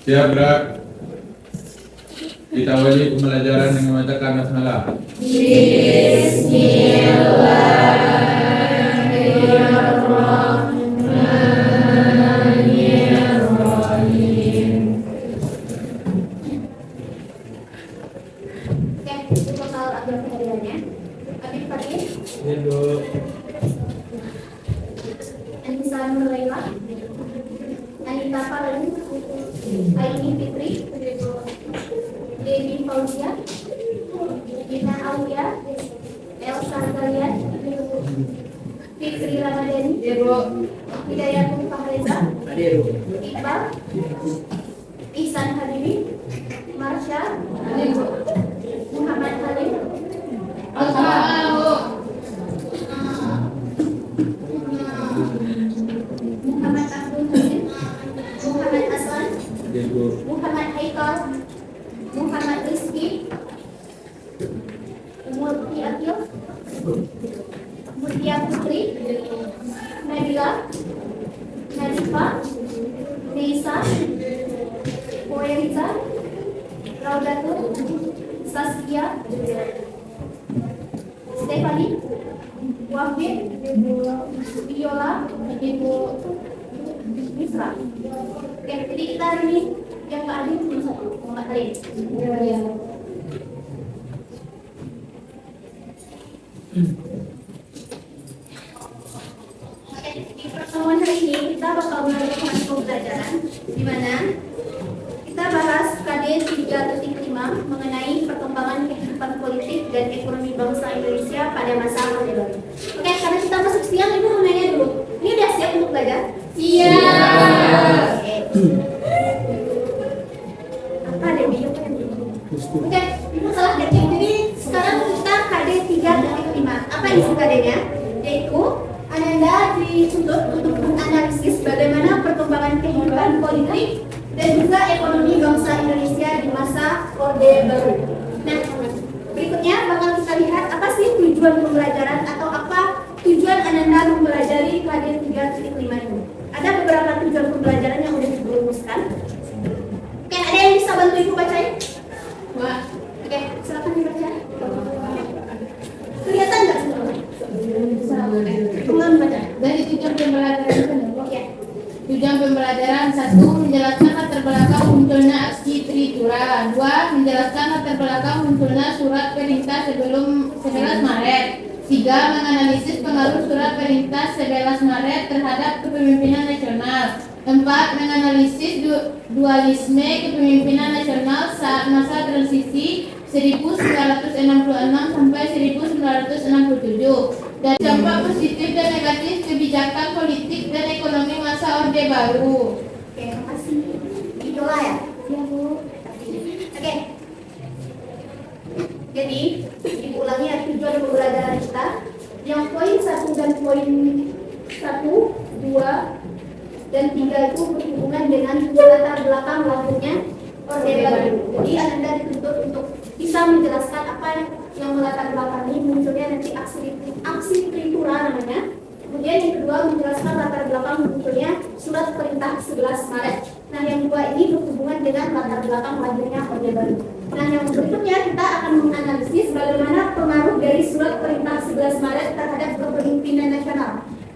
Siap, Bra. Kita awali pembelajaran dengan membacakan basmalah. Bismillahirrahmanirrahim. Oke, itu bakal ada kehadirannya. Habib Fatih, Ibu. Anissa Nurlaila, Anita Farani, Aini Fitri, Dewi Fauzia, Gina Aulia, Elsa Galian, Fitri Ramadhani, Hidayatul Fahreza, Iqbal, Ihsan Habibi, Marsha, Muhammad Halim, Muhammad Abdul Hasim, Muhammad Aslan, Ibu. Muhammad Haikal, Muhammad Rizki, Murti Akil, Mutia Putri, Nabila, Nadifa, Nisa, Poeriza, Raudatul, Saskia, Stefani, Wahid, Viola, Ibu Misra. Oke, jadi kita hari ini yang nggak hadir cuma satu, Muhammad Halim. Oke, di pertemuan hari ini kita bakal melakukan pembelajaran di mana kita bahas KD 3.5 mengenai perkembangan kehidupan politik dan ekonomi bangsa Indonesia pada masa Orde Baru. Oke, karena kita masuk siang, Ibu mau nanya dulu. Ini udah siap untuk belajar? Siap. Apa ada video kan? Oke, Ibu salah ketik. Jadi sekarang kita KD 3.5. Apa isi KD-nya? Yaitu Ananda dituntut untuk menganalisis bagaimana perkembangan kehidupan politik dan juga ekonomi bangsa Indonesia di masa Orde Baru. Nah, berikutnya bakal kita lihat apa sih tujuan pembelajaran atau apa tujuan Ananda mempelajari KD 3.5 ini. Ada beberapa tujuan pembelajaran yang sudah dirumuskan. Oke, ada yang bisa bantu Ibu bacain? Wah, oke, silakan dibaca. Kelihatan nggak sebenarnya? Tolong baca. Dari tujuan pembelajaran Oke. Tujuan pembelajaran 1. Menjelaskan latar belakang munculnya aksi Tritura. 2. Menjelaskan latar belakang munculnya surat perintah sebelum 11 Maret. 3. Menganalisis pengaruh surat perintah 11 Maret terhadap kepemimpinan nasional. 4. Menganalisis dualisme kepemimpinan nasional saat masa transisi 1966 sampai 1967 dan dampak positif dan negatif kebijakan politik dan ekonomi masa Orde Baru. Oke, makasih. Itulah ya. Ya, Bu. Oke. Jadi, Ibu ulangi ya tujuan pembelajaran kita. Yang poin 1 dan poin 1, 2, dan 3 itu berhubungan dengan latar belakang lahirnya Orde Baru. Jadi Anda dituntut untuk bisa menjelaskan apa yang melatar belakangi munculnya nanti aksi Tritura namanya. Kemudian yang kedua menjelaskan latar belakang munculnya surat perintah 11 Maret. Nah, yang kedua ini berhubungan dengan latar belakang lahirnya Orde Baru. Nah, yang berikutnya kita akan menganalisis bagaimana pengaruh dari surat perintah 11 Maret terhadap kepemimpinan nasional.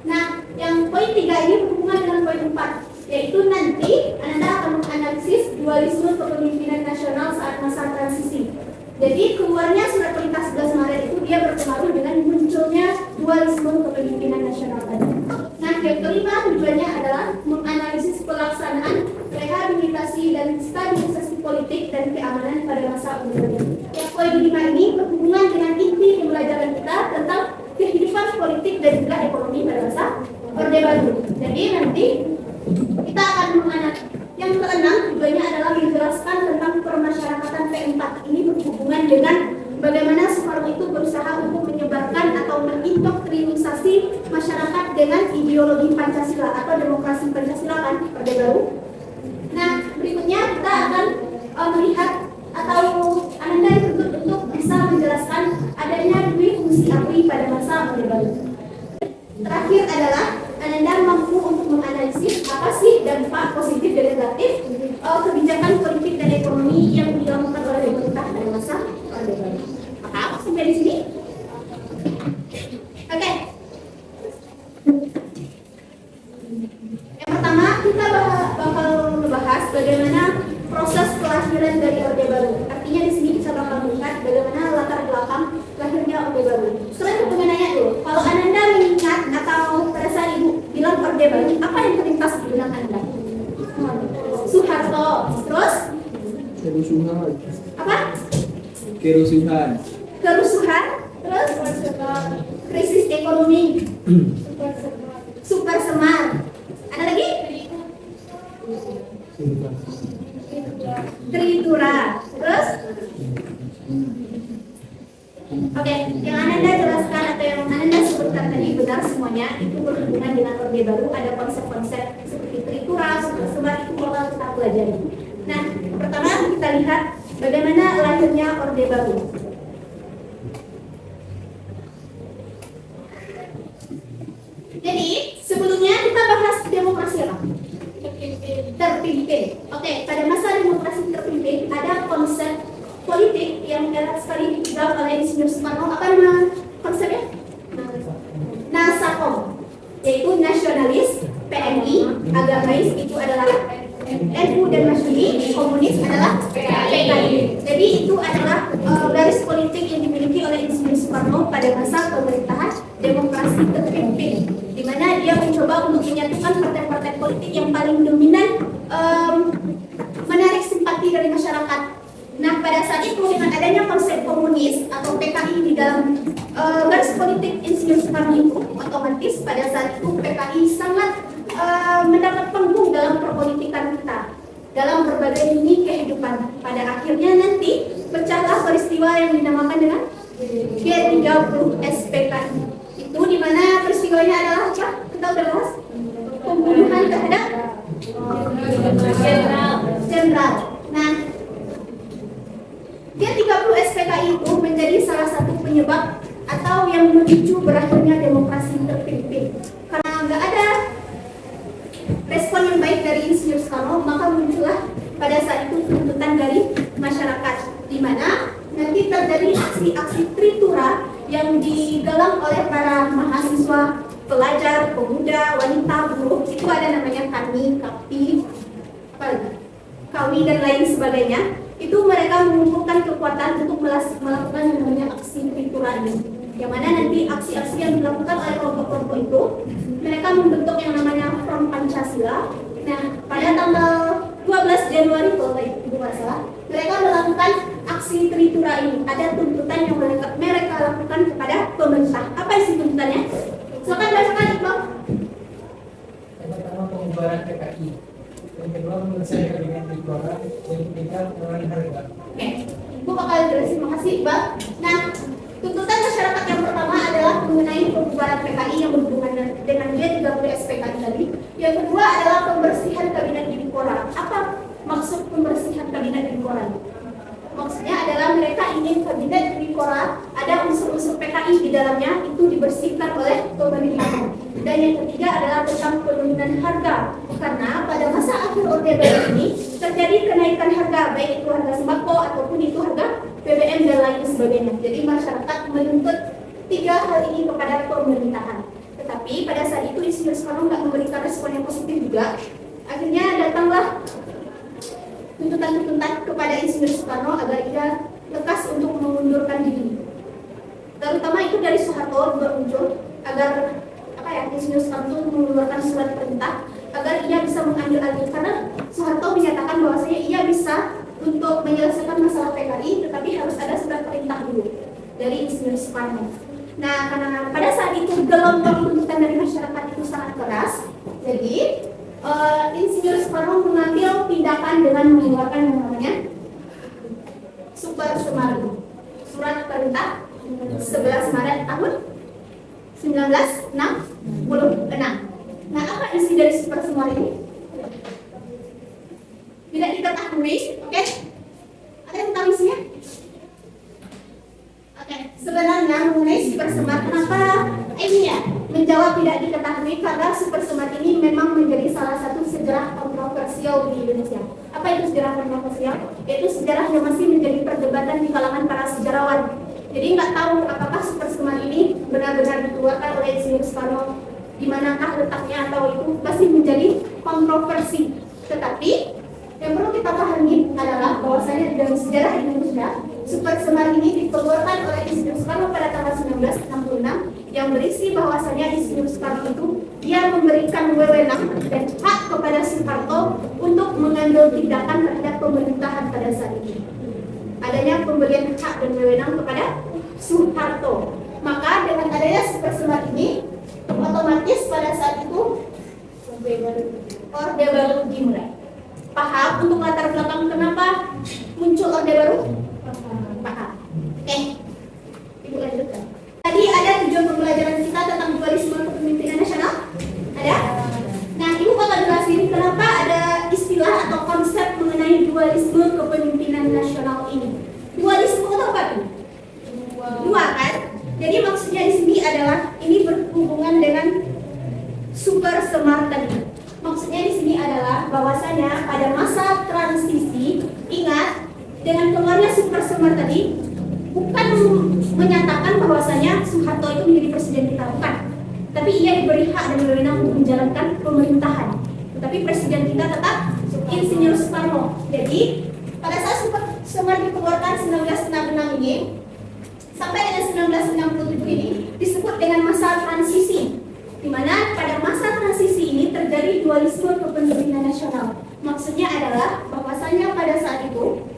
Nah, yang poin 3 ini berhubungan dengan poin 4, yaitu nanti Anda akan menganalisis dualisme kepemimpinan nasional saat masa transisi. Jadi keluarnya surat perintah 11 Maret itu dia berpengaruh dengan munculnya dualisme kepemimpinan nasional tadi. Nah, yang kelima tujuannya adalah menganalisis pelaksanaan rehabilitasi dan stabilisasi politik dan keamanan pada masa Orde Baru. Yang poin 5 ini berhubungan dengan inti pembelajaran kita tentang kehidupan politik dan juga ekonomi pada masa Orde Baru. Jadi nanti kita akan menganalisis. Yang keenam tujuannya adalah menjelaskan tentang permasyarakatan P4. Ini berhubungan dengan bagaimana Soekarno itu berusaha untuk menyebarkan atau mengindoktrinisasi masyarakat dengan ideologi Pancasila atau demokrasi Pancasila kan Orde Baru. Nah, berikutnya kita akan melihat atau Anda dituntut untuk bisa menjelaskan adanya dua fungsi APRI pada masa Orde Baru. Terakhir adalah Anda mampu untuk menganalisis apa sih dampak positif dan negatif kebijakan politik dan ekonomi yang dilakukan oleh pemerintah pada masa Orde Baru. Apa sampai di sini? Oke. Yang pertama kita bakal membahas bagaimana proses kelahiran dari Orde Baru. Artinya di sini kita bakal melihat bagaimana latar belakang lahirnya Orde Baru. Setelah itu menanya dulu, kalau Ananda mengingat atau pada saat Ibu bilang Orde Baru, apa yang terlintas di benak Anda? Soeharto, terus Kerusuhan. apa? Kerusuhan. Kerusuhan, terus krisis ekonomi, super semar. Ada lagi? Tritura, terus? Oke, yang Ananda jelaskan atau yang Ananda sebutkan tadi benar semuanya. Itu berhubungan dengan Orde Baru. Ada konsep-konsep seperti tritura, super semar, itu bakal kita pelajari. Nah, pertama kita lihat bagaimana lahirnya Orde Baru. Jadi, sebelumnya kita bahas demokrasi apa? Terpimpin. Oke, pada masa demokrasi terpimpin ada konsep politik yang erat sekali dipegang oleh Insinyur Soekarno. Apa nama konsepnya? Nasakom, yaitu nasionalis, PNI, agamais itu adalah NU dan Masyumi, komunis adalah PKI. Jadi itu adalah garis politik yang dimiliki oleh Insinyur Soekarno pada masa pemerintahan demokrasi terpimpin, di mana dia mencoba untuk menyatukan partai-partai politik yang paling dominan, menarik simpati dari masyarakat. Nah, pada saat itu dengan adanya konsep komunis atau PKI di dalam garis politik Insinyur Soekarno itu, otomatis pada saat itu PKI sangat mendapat panggung dalam perpolitikan kita dalam berbagai lini kehidupan. Pada akhirnya nanti pecahlah peristiwa yang dinamakan dengan G30 SPKI. Itu di mana peristiwanya adalah apa? Kita udah bahas pembunuhan terhadap jenderal. Nah, G30 SPKI itu menjadi salah satu penyebab atau yang memicu berakhirnya demokrasi terpimpin. Karena nggak ada respon yang baik dari Insinyur Soekarno, maka muncullah pada saat itu tuntutan dari masyarakat, di mana nanti terjadi aksi-aksi tritura yang digalang oleh para mahasiswa, pelajar, pemuda, wanita, buruh. Itu ada namanya KAMI, KAPI, KAWI dan lain sebagainya. Itu mereka mengumpulkan kekuatan untuk melakukan yang namanya aksi tritura ini, yang mana nanti aksi-aksi yang dilakukan oleh kelompok-kelompok itu, mereka membentuk yang namanya Front Pancasila. Nah, pada tanggal 12 Januari kalau Ibu nggak salah, mereka melakukan aksi tritura ini. Ada tuntutan yang mereka lakukan kepada pemerintah. Apa isi tuntutannya? Silakan bacakan, Iqbal. Yang pertama pembubaran PKI, yang kedua menyelesaikan dengan tritura, yang ketiga pengurangan harga. Oke, Ibu bakal jelasin, makasih Iqbal. Nah, tuntutan masyarakat yang pertama adalah mengenai pembubaran PKI yang berhubungan dengan G30 SPKI tadi. Yang kedua adalah pembersihan kabinet Menpora. Apa maksud pembersihan kabinet Menpora? Maksudnya adalah mereka ingin kabinet Menpora ada unsur-unsur PKI di dalamnya itu dibersihkan oleh pemerintah. Dan yang ketiga adalah tentang penurunan harga, karena pada masa akhir Orde Baru ini terjadi kenaikan harga, baik itu harga sembako ataupun itu harga BBM dan lain sebagainya. Jadi masyarakat menuntut tiga hal ini kepada pemerintahan. Tetapi pada saat itu Insinyur Soekarno nggak memberikan respon yang positif juga. Akhirnya datanglah tuntutan-tuntutan kepada Insinyur Soekarno agar ia lekas untuk mengundurkan diri. Terutama itu dari Soeharto muncul agar Insinyur Soekarno mengeluarkan surat perintah agar ia bisa mengambil alih, karena Soeharto menyatakan bahwasanya ia bisa untuk menyelesaikan masalah PKI, tetapi harus ada surat perintah dulu dari Insinyur Soekarno. Nah, karena pada saat itu gelombang tuntutan dari masyarakat itu sangat keras, jadi Insinyur Soekarno mengambil tindakan dengan mengeluarkan yang namanya Super Semar, surat perintah 11 Maret tahun 1966. Nah, apa isi dari Super Semar ini? Tidak diketahui, oke? Ada yang tahu isinya? Oke, sebenarnya mengenai Super Semar, kenapa ini ya menjawab tidak diketahui? Karena Super Semar ini memang menjadi salah satu sejarah sejarah kontroversial di Indonesia. Apa itu sejarah kontroversial? Yaitu sejarah yang masih menjadi perdebatan di kalangan para sejarawan. Jadi nggak tahu apakah Super Semar ini benar-benar dikeluarkan oleh Insinyur Soekarno, di manakah letaknya, atau itu masih menjadi kontroversi. Tetapi yang perlu kita pahami adalah bahwasanya dalam sejarah Indonesia, Super Semar ini dikeluarkan oleh Insinyur Soekarno pada tanggal 1966 yang berisi bahwasanya Insinyur Soekarno itu dia memberikan wewenang dan hak kepada Soeharto untuk mengambil tindakan terhadap pemerintahan pada saat itu. Adanya pemberian hak dan wewenang kepada Soeharto. Maka dengan adanya Super Semar ini, otomatis pada saat itu Orde Baru dimulai. Paham untuk latar belakang kenapa muncul Orde Baru? Paham. Oke. Ibu lanjutkan. Tadi ada tujuan pembelajaran kita tentang dualisme kepemimpinan nasional. Ada? Nah, Ibu bakal jelasin kenapa ada istilah atau konsep mengenai dualisme kepemimpinan nasional ini. Dualisme itu apa tuh? Dua kan? Jadi maksudnya di sini adalah ini berhubungan dengan Super Semar tadi. Maksudnya di sini adalah bahwasanya pada masa transisi, ingat dengan keluarnya Super Semar tadi bukan menyatakan bahwasanya Soeharto itu menjadi presiden kita, bukan. Tapi ia diberi hak dan wewenang untuk menjalankan pemerintahan. Tetapi presiden kita tetap Insinyur Soekarno. Jadi pada saat Super Semar dikeluarkan 1966 ini sampai dengan 1967 ini disebut dengan masa transisi, di mana pada masa transisi ini terjadi dualisme kepemimpinan nasional. Maksudnya adalah bahwasanya pada saat itu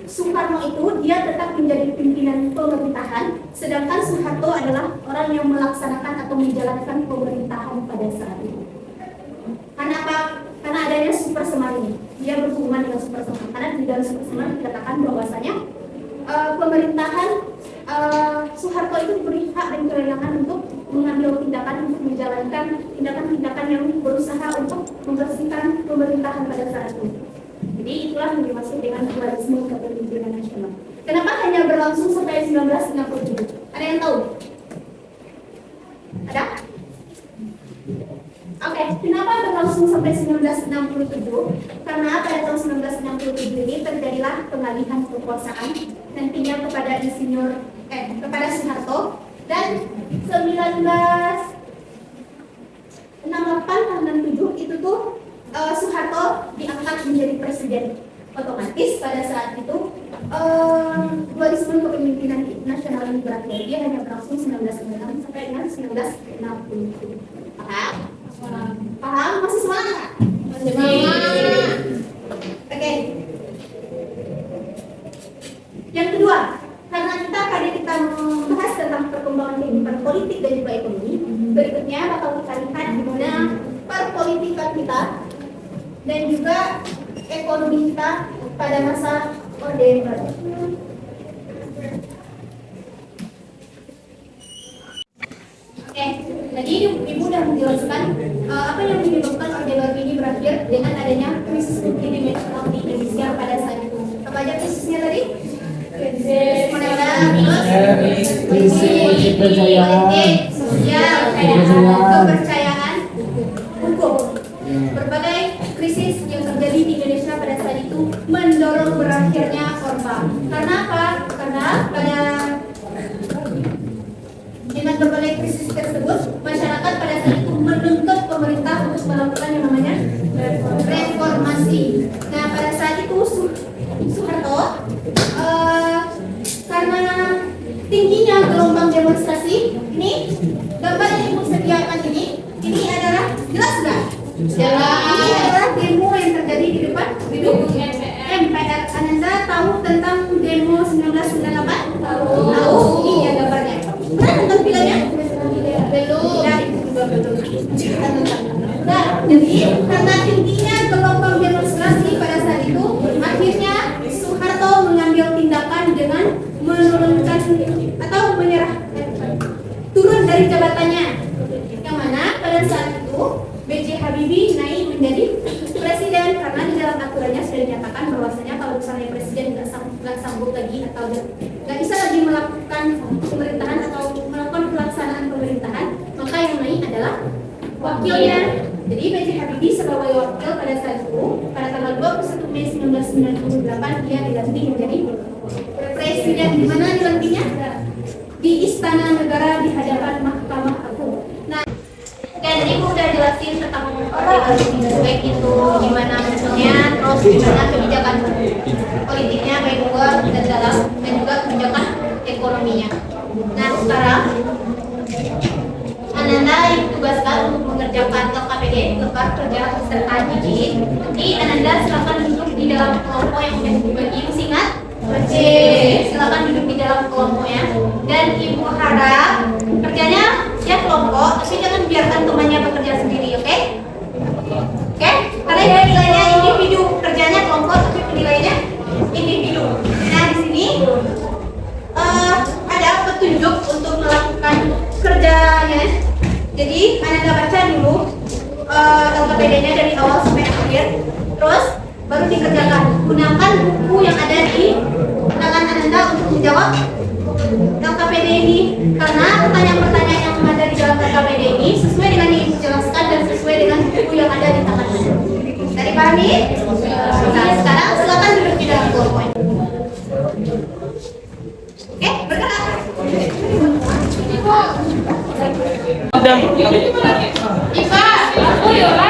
Soekarno itu dia tetap menjadi pimpinan pemerintahan, sedangkan Soeharto adalah orang yang melaksanakan atau menjalankan pemerintahan pada saat itu. Karena apa? Karena adanya Super Semar ini, dia berhubungan dengan Super Semar. Karena di dalam Super Semar dikatakan bahwasanya pemerintahan Soeharto itu diberi hak dan kewenangan untuk mengambil tindakan untuk menjalankan tindakan-tindakan yang berusaha untuk membersihkan pemerintahan pada saat itu. Jadi itulah yang dimaksud dengan dualisme kepemimpinan nasional. Kenapa hanya berlangsung sampai 1967? Ada yang tahu? Ada? Oke, kenapa berlangsung sampai 1967? Karena pada tahun 1967 ini terjadilah pengalihan kekuasaan nantinya kepada kepada Soeharto, dan 1968-67 itu tuh Soeharto diangkat menjadi presiden. Otomatis pada saat itu dualisme kepemimpinan nasional ini berakhir. Dia hanya berlangsung 1966 sampai dengan 1960. Paham? Paham? Masih semangat nggak? Masih semangat. Oke. Yang kedua, karena kita membahas tentang perkembangan kehidupan politik dan juga ekonomi, berikutnya bakal kita lihat gimana perpolitikan kita dan juga ekonomi kita pada masa Orde Baru. Oke, tadi Ibu sudah menjelaskan apa yang menyebabkan Orde Baru ini berakhir dengan adanya krisis multidimensional di Indonesia pada saat itu. Apa aja krisisnya tadi? Krisis politik, sosial, kepercayaan, hukum. Berbagai krisis yang terjadi di Indonesia pada saat itu mendorong berakhirnya Orba. Karena apa? Karena dengan berbagai krisis tersebut, masyarakat pada saat itu menuntut pemerintah untuk melakukan yang namanya reformasi. Nah, pada saat itu Soeharto karena tingginya gelombang demonstrasi ini, gambar yang Ibu sediakan ini adalah jelas nggak? Jelas. Ini adalah demo yang terjadi di depan gedung MPR. Anda tahu tentang demo 1998? Tahu. Ini ya gambarnya. Pernah nonton filmnya? Belum. Nah, itu juga belum. Nah, jadi karena tingginya gelombang demonstrasi pada saat itu, akhirnya Soeharto mengambil tindakan dengan menurunkan atau turun dari jabatannya, yang mana pada saat itu B.J. Habibie naik menjadi presiden karena di dalam aturannya sudah dinyatakan bahwasanya kalau misalnya presiden nggak sanggup lagi atau nggak bisa lagi melakukan pemerintahan atau melakukan pelaksanaan pemerintahan, maka yang naik adalah wakilnya. Jadi sebagai wakil pada saat itu. Pada tanggal 21 Mei 1998 dia dilantik menjadi presiden. Di mana dilantiknya? Di Istana Negara di hadapan Mahkamah Agung. Nah, jadi aku udah jelasin tentang baik itu gimana bentuknya, terus gimana kebijakan politiknya baik luar dan dalam, dan juga kebijakan ekonominya. Nah, sekarang Ananda ditugaskan untuk mengerjakan LKPD, lembar kerja peserta didik. Nanti Ananda silakan duduk di dalam kelompok yang sudah dibagi. Ingat? Silakan duduk di dalam kelompoknya. Dan Ibu harap kerjanya ya kelompok, tapi jangan biarkan temannya bekerja sendiri, oke? Oke? Karena ini nilainya individu, kerjanya kelompok, tapi penilaiannya individu. Nah, di sini ada petunjuk untuk melakukan kerjanya. Jadi, Anda baca dulu LKPD-nya dari awal sampai akhir, terus baru dikerjakan. Gunakan buku yang ada di tangan Anda untuk menjawab LKPD ini, karena pertanyaan-pertanyaan yang ada di dalam LKPD ini sesuai dengan yang Ibu jelaskan dan sesuai dengan buku yang ada di tangan Anda. Tadi pahami? Nah, sekarang silakan duduk di dalam kelompok. Oke, bergerak. Ipa, aku Yola.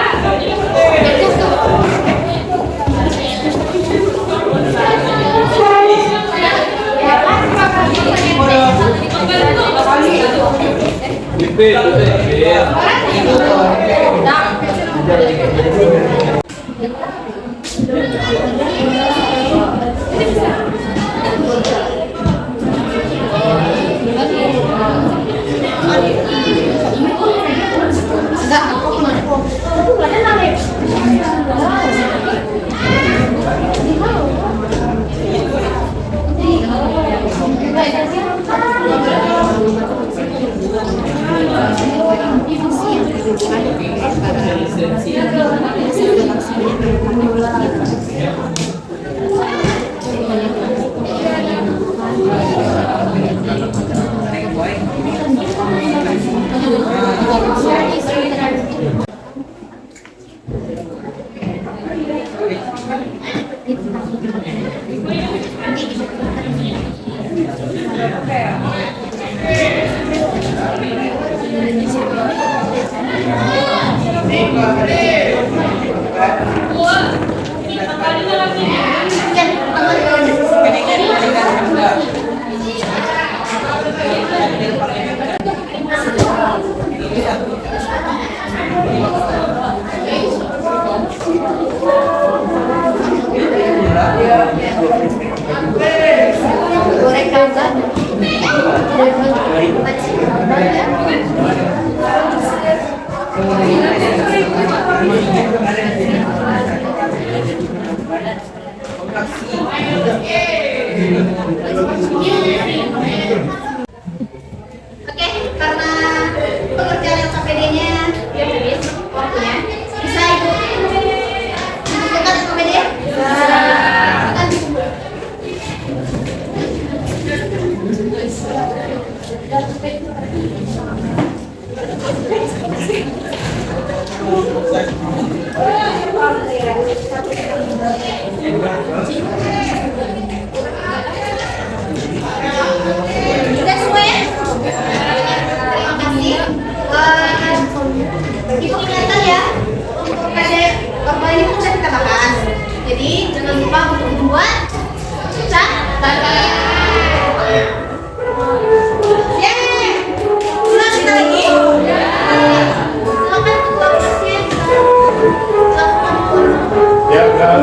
Oke, karena pekerjaan LKPD-nya dia habis waktunya, bisa Ibu bukan LKPD? Bukan. Sudah semua ya? Terima kasih. Ibu ingatkan ya, untuk KD formal ini sudah kita bahas. Jadi jangan lupa untuk membuat catatan. Yeay! Ulang kita lagi. Silakan ketua kelasnya Ya, kan.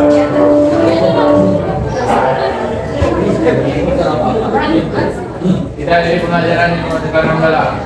Tidak ada pengajaran yang sekarang dalam.